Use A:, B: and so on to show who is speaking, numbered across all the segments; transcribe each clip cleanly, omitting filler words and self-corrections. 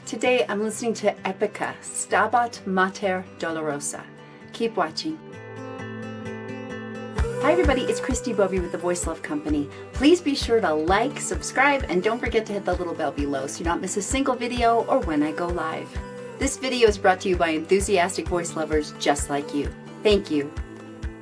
A: Today I'm listening to EPICA Stabat Mater Dolorosa. Keep watching. Hi everybody, it's Christi Bovee with the Voice Love Company. Please be sure to like, subscribe, and don't forget to hit the little bell below so you don't miss a single video or when I go live. This video is brought to you by enthusiastic voice lovers just like you. Thank you.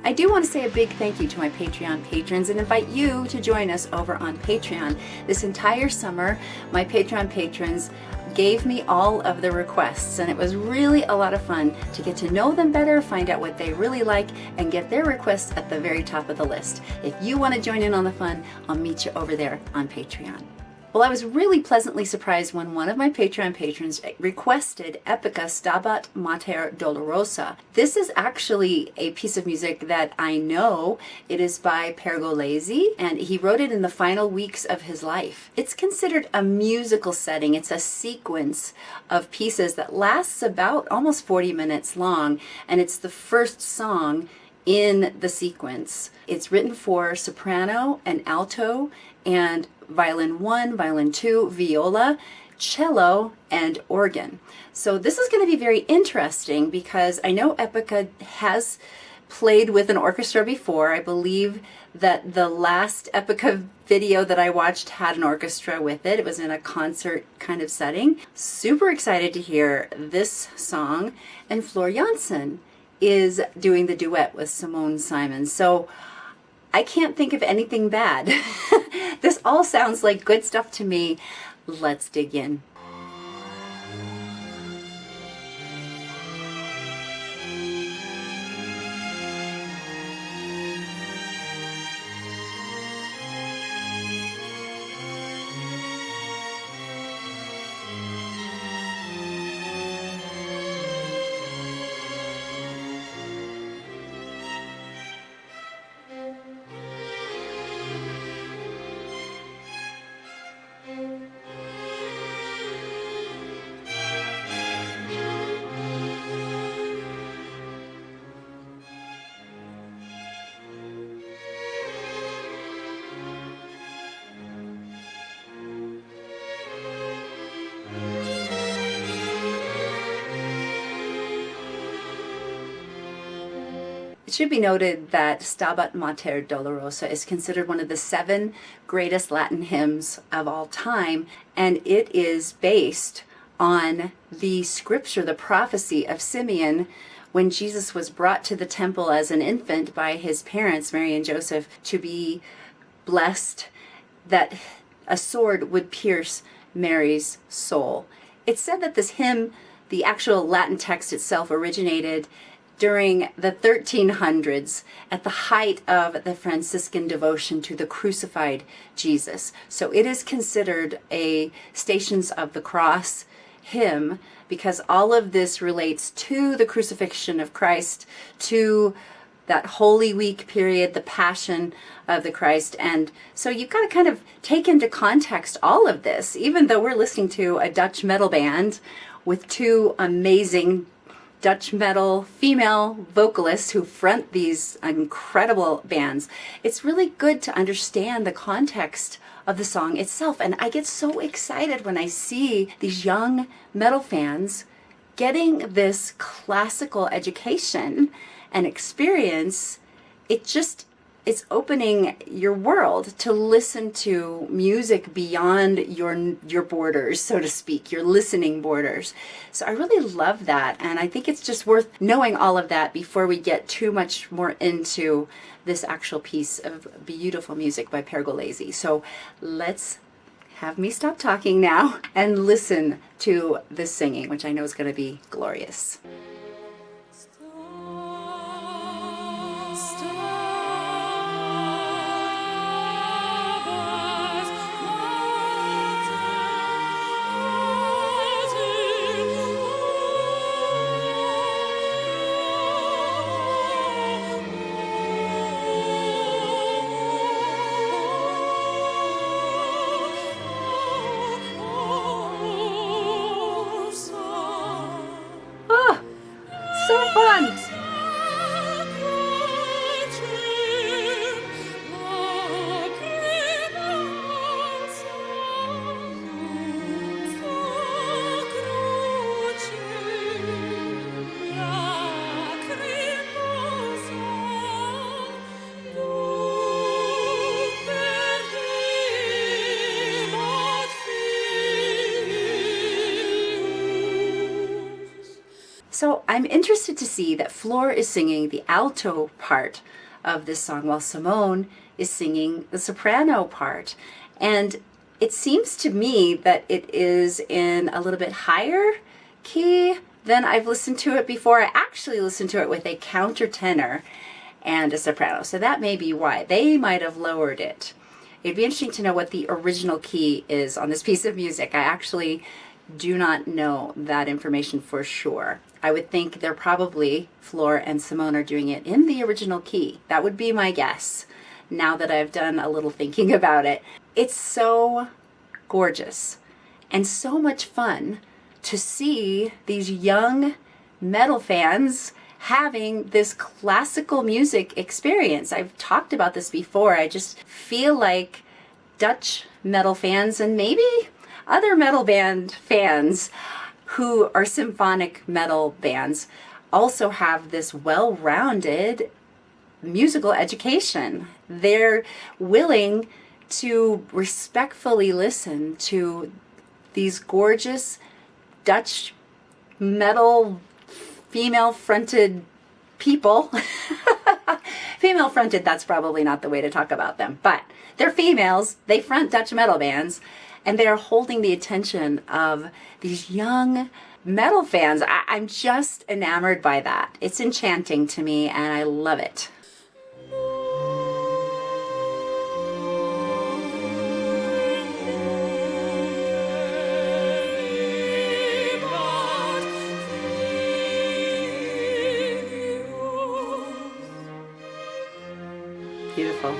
A: I do want to say a big thank you to my Patreon patrons and invite you to join us over on Patreon. This entire summer, my Patreon patrons gave me all of the requests, and it was really a lot of fun to get to know them better, find out what they really like, and get their requests at the very top of the list. If you want to join in on the fun, I'll meet you over there on Patreon. Well, I was really pleasantly surprised when one of my Patreon patrons requested EPICA Stabat Mater Dolorosa. This is actually a piece of music that I know. It is by Pergolesi, and he wrote it in the final weeks of his life. It's considered a musical setting. It's a sequence of pieces that lasts about almost 40 minutes long, and it's the first song in the sequence. It's written for soprano and alto and violin 1, violin 2, viola, cello, and organ. So this is going to be very interesting because I know EPICA has played with an orchestra before. I believe that the last EPICA video that I watched had an orchestra with it. It was in a concert kind of setting. Super excited to hear this song, and Floor Jansen is doing the duet with Simone Simon. So I can't think of anything bad. This all sounds like good stuff to me. Let's dig in. It should be noted that Stabat Mater Dolorosa is considered one of the 7 greatest Latin hymns of all time, and it is based on the scripture, the prophecy of Simeon when Jesus was brought to the temple as an infant by his parents, Mary and Joseph, to be blessed that a sword would pierce Mary's soul. It's said that this hymn, the actual Latin text itself, originated during the 1300s at the height of the Franciscan devotion to the crucified Jesus. So it is considered a Stations of the Cross hymn because all of this relates to the crucifixion of Christ, to that Holy Week period, the Passion of the Christ. And so you've got to kind of take into context all of this, even though we're listening to a Dutch metal band with 2 amazing Dutch metal female vocalists who front these incredible bands. It's really good to understand the context of the song itself, and I get so excited when I see these young metal fans getting this classical education and experience. It's opening your world to listen to music beyond your borders, so to speak, your listening borders. So I really love that, and I think it's just worth knowing all of that before we get too much more into this actual piece of beautiful music by Pergolesi. So let's have me stop talking now and listen to this singing, which I know is going to be glorious. So fun! So I'm interested to see that Flor is singing the alto part of this song while Simone is singing the soprano part. And it seems to me that it is in a little bit higher key than I've listened to it before. I actually listened to it with a countertenor and a soprano, so that may be why. They might have lowered it. It'd be interesting to know what the original key is on this piece of music. I actually do not know that information for sure. I would think they're probably, Flor and Simone are doing it in the original key. That would be my guess, now that I've done a little thinking about it. It's so gorgeous and so much fun to see these young metal fans having this classical music experience. I've talked about this before. I just feel like Dutch metal fans and maybe other metal band fans who are symphonic metal bands also have this well-rounded musical education. They're willing to respectfully listen to these gorgeous Dutch metal female-fronted people. Female-fronted, that's probably not the way to talk about them, but they're females, they front Dutch metal bands, and they're holding the attention of these young metal fans. I'm just enamored by that. It's enchanting to me, and I love it. Beautiful.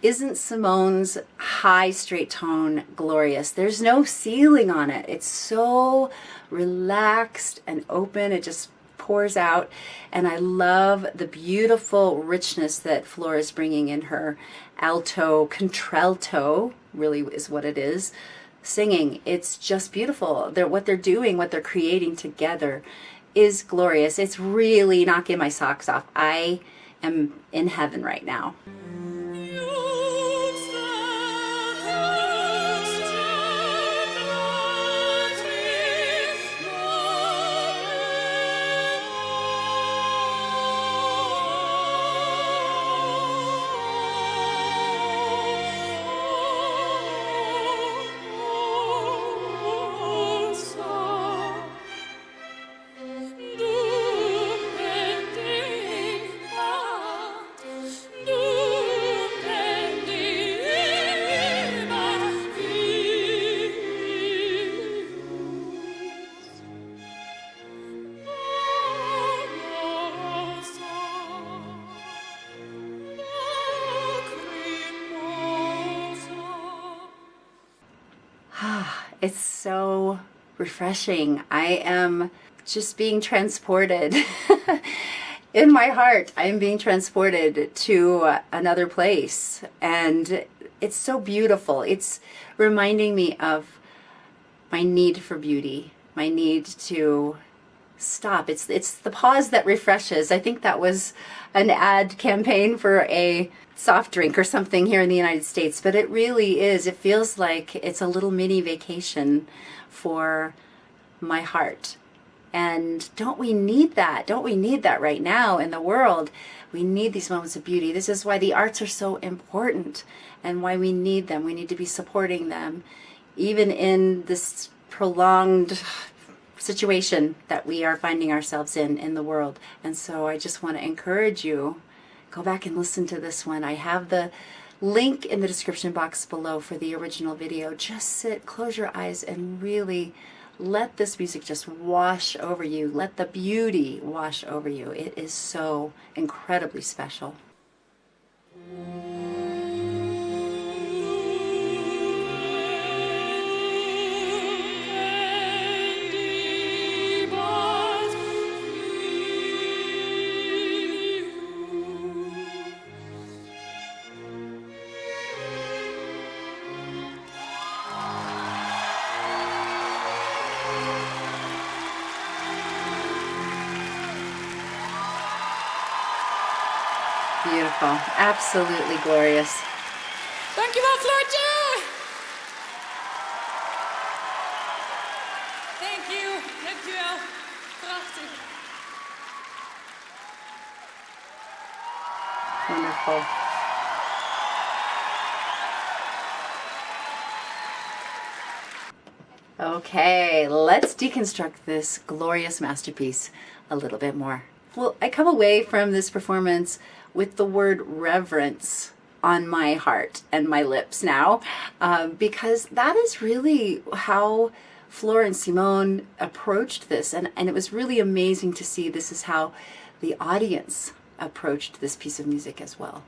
A: Isn't Simone's high straight tone glorious? There's no ceiling on it. It's so relaxed and open. It just pours out. And I love the beautiful richness that Flor is bringing in her alto, contralto, really is what it is, singing. It's just beautiful. What they're doing, what they're creating together is glorious. It's really knocking my socks off. I am in heaven right now. It's so refreshing. I am just being transported. In my heart, I am being transported to another place. And it's so beautiful. It's reminding me of my need for beauty, my need to stop. It's the pause that refreshes. I think that was an ad campaign for a soft drink or something here in the United States, but it really is. It feels like it's a little mini vacation for my heart. And don't we need that? Don't we need that right now in the world? We need these moments of beauty. This is why the arts are so important and why we need them. We need to be supporting them, even in this prolonged situation that we are finding ourselves in the world. And so I just want to encourage you, go back and listen to this one. I have the link in the description box below for the original video. Just sit, close your eyes, and really let this music just wash over you. Let the beauty wash over you. It is so incredibly special. Beautiful. Absolutely glorious.
B: Dankjewel, Floortje! Thank you. Dankjewel. Prachtig.
A: Wonderful. Okay, let's deconstruct this glorious masterpiece a little bit more. Well, I come away from this performance with the word reverence on my heart and my lips now, because that is really how Flor and Simone approached this, and it was really amazing to see this is how the audience approached this piece of music as well.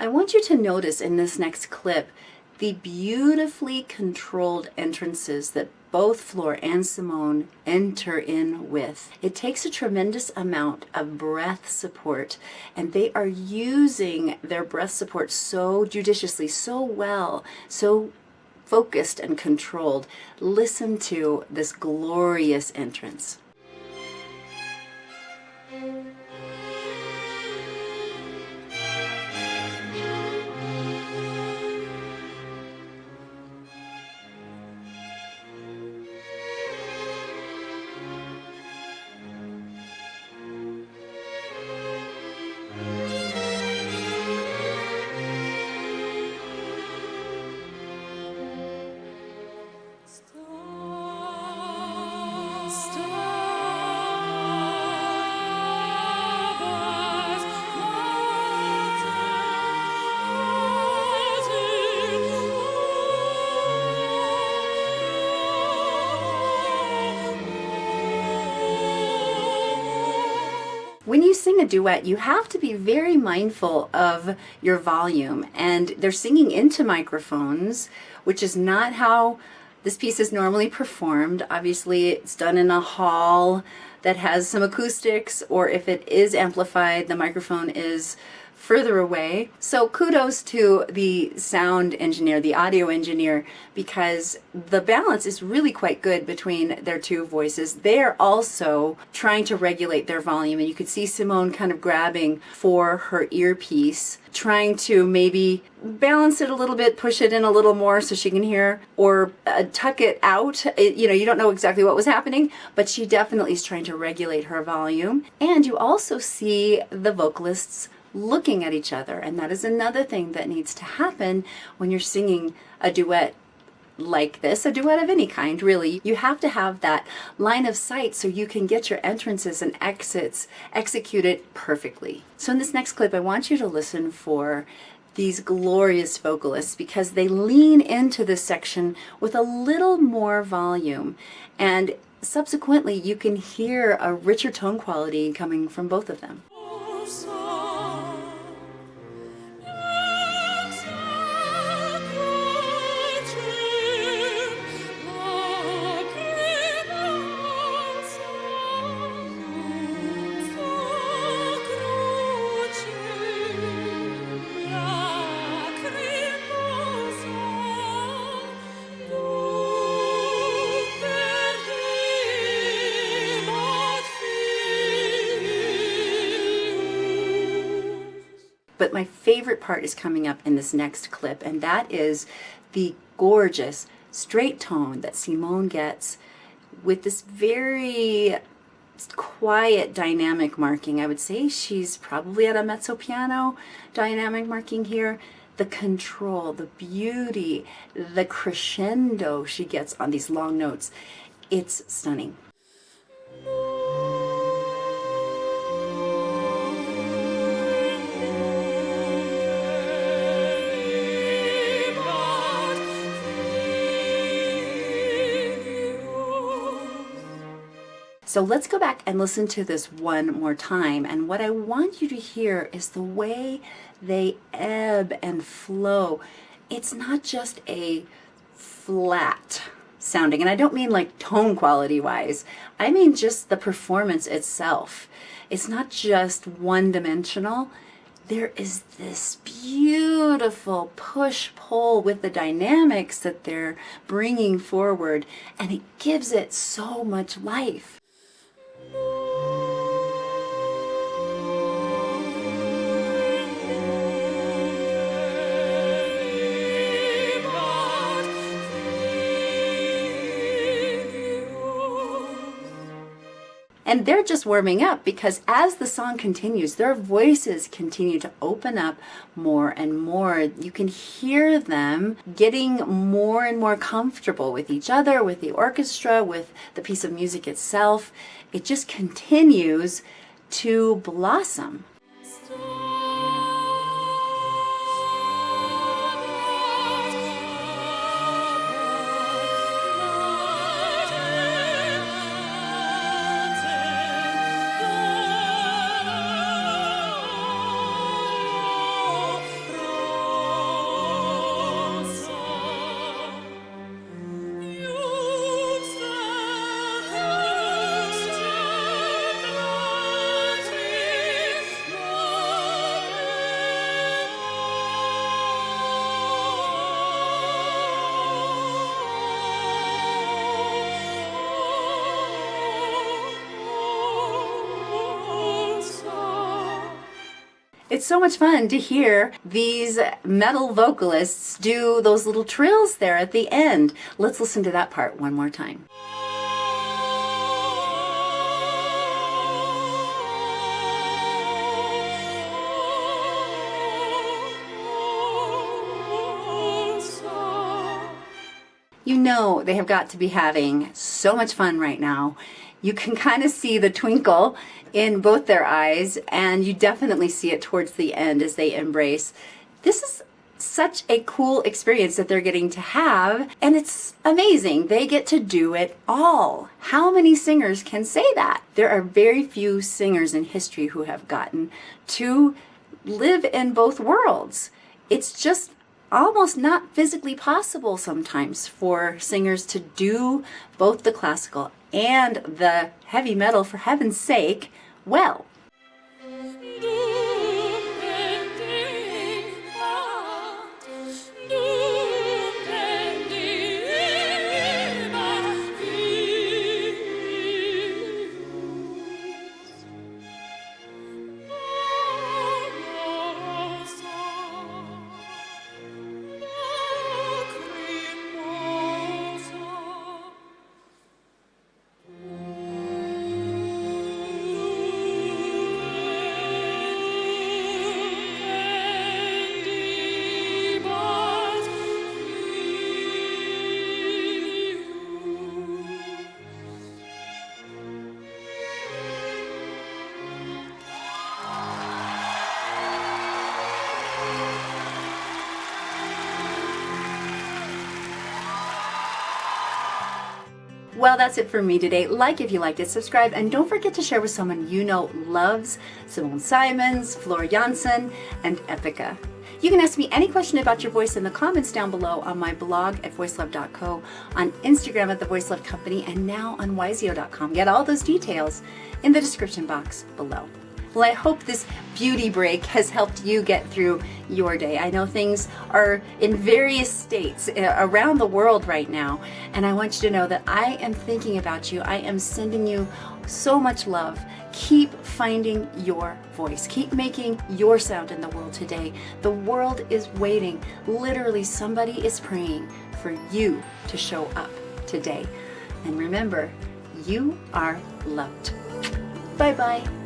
A: I want you to notice in this next clip the beautifully controlled entrances that both Flor and Simone enter in with. It takes a tremendous amount of breath support, and they are using their breath support so judiciously, so well, so focused and controlled. Listen to this glorious entrance. When you sing a duet, you have to be very mindful of your volume, and they're singing into microphones, which is not how this piece is normally performed. Obviously, it's done in a hall that has some acoustics, or if it is amplified, the microphone is further away. So kudos to the sound engineer, the audio engineer, because the balance is really quite good between their two voices. They're also trying to regulate their volume, and you could see Simone kind of grabbing for her earpiece, trying to maybe balance it a little bit, push it in a little more so she can hear, or tuck it out. You don't know exactly what was happening, but she definitely is trying to regulate her volume. And you also see the vocalists looking at each other, and that is another thing that needs to happen when you're singing a duet like this, a duet of any kind really. You have to have that line of sight so you can get your entrances and exits executed perfectly. So in this next clip, I want you to listen for these glorious vocalists, because they lean into this section with a little more volume, and subsequently you can hear a richer tone quality coming from both of them. But my favorite part is coming up in this next clip, and that is the gorgeous straight tone that Simone gets with this very quiet dynamic marking. I would say she's probably at a mezzo piano dynamic marking here. The control, the beauty, the crescendo she gets on these long notes. It's stunning. So let's go back and listen to this one more time. And what I want you to hear is the way they ebb and flow. It's not just a flat sounding. And I don't mean like tone quality wise. I mean just the performance itself. It's not just one-dimensional. There is this beautiful push-pull with the dynamics that they're bringing forward, and it gives it so much life. And they're just warming up, because as the song continues, their voices continue to open up more and more. You can hear them getting more and more comfortable with each other, with the orchestra, with the piece of music itself. It just continues to blossom. It's so much fun to hear these metal vocalists do those little trills there at the end. Let's listen to that part one more time. You know they have got to be having so much fun right now. You can kind of see the twinkle in both their eyes, and you definitely see it towards the end as they embrace. This is such a cool experience that they're getting to have, and it's amazing. They get to do it all. How many singers can say that? There are very few singers in history who have gotten to live in both worlds. It's just almost not physically possible sometimes for singers to do both the classical and the heavy metal, for heaven's sake, well. Well, that's it for me today. Like if you liked it, subscribe, and don't forget to share with someone you know loves Simone Simons, Flora Jansen, and EPICA. You can ask me any question about your voice in the comments down below on my blog at voicelove.co, on Instagram at The Voice Love Company, and now on wiseo.com. Get all those details in the description box below. Well, I hope this beauty break has helped you get through your day. I know things are in various states around the world right now, and I want you to know that I am thinking about you. I am sending you so much love. Keep finding your voice. Keep making your sound in the world today. The world is waiting. Literally, somebody is praying for you to show up today. And remember, you are loved. Bye-bye.